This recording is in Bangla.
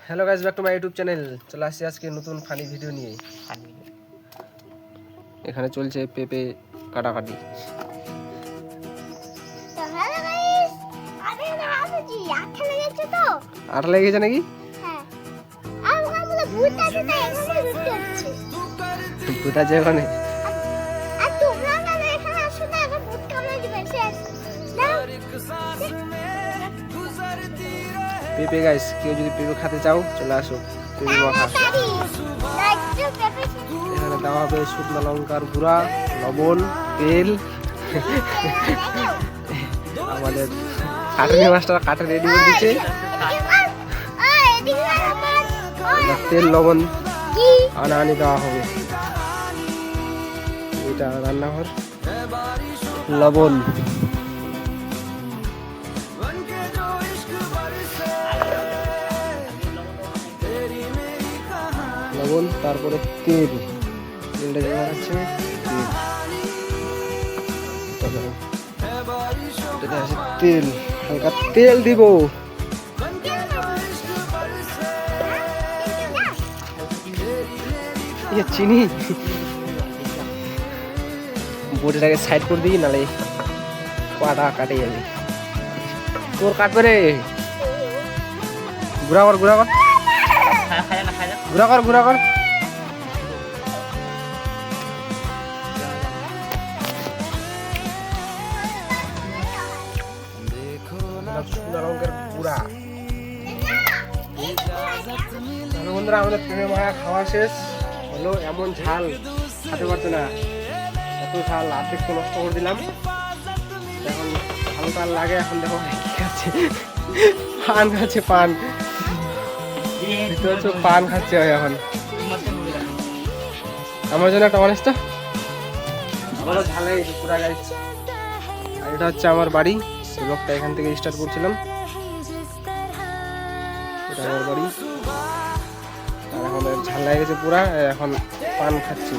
Hello guys, back to my YouTube channel. চলে আসছি আজকে নতুন ফানি ভিডিও নিয়ে। এখানে চলছে পেঁপে কাটাকাটি। আটা লেগেছে নাকি? ভূত আছে ওখানে। পেঁপে গাইস, কেউ যদি পেঁপে খেতে চাও চলে আসো। পেঁপে মাখা এখানে দেওয়া হবে শুকনো লঙ্কার গুঁড়া, লবণ, তেল। আমাদের কাটারি মাছটা কাটা রেডি করে দিচ্ছে। তেল লবণ আনাআনি দেওয়া হবে। এটা রান্নাঘর। লবণ, লবণ, তারপরে তেল। তেলটা দেওয়া আছে, তেল হালকা তেল দিব। চিনি বটিটাকে সাইড করে দিই, নালে পাটা কাটে যাবে। তোর কাটবে রে। ঘুরা কর ঘুরা কর ঘুরা কর ঘুরা কর। বন্ধুরা, আমাদের পেঁপে মাখা খাওয়া শেষ হলো। এমন ঝাল খেতে পারতো না, এত ঝাল। অর্ধেক তো নষ্ট করে দিলাম। এখন হালকা লাগে। এখন দেখো কি খাচ্ছে, পান খাচ্ছে। পান পান খাচ্ছে এখন। আমার জন্য একটা অনেস্ট আমারও ঝালে পুরা গাইছে। আর এটা হচ্ছে আমার বাড়ি। ব্লগটা এখান থেকে স্টার্ট করছিলাম। এটা আমার বাড়ি। আর এখন ঝাল লেগে গেছে পুরা। এখন পান খাচ্ছি।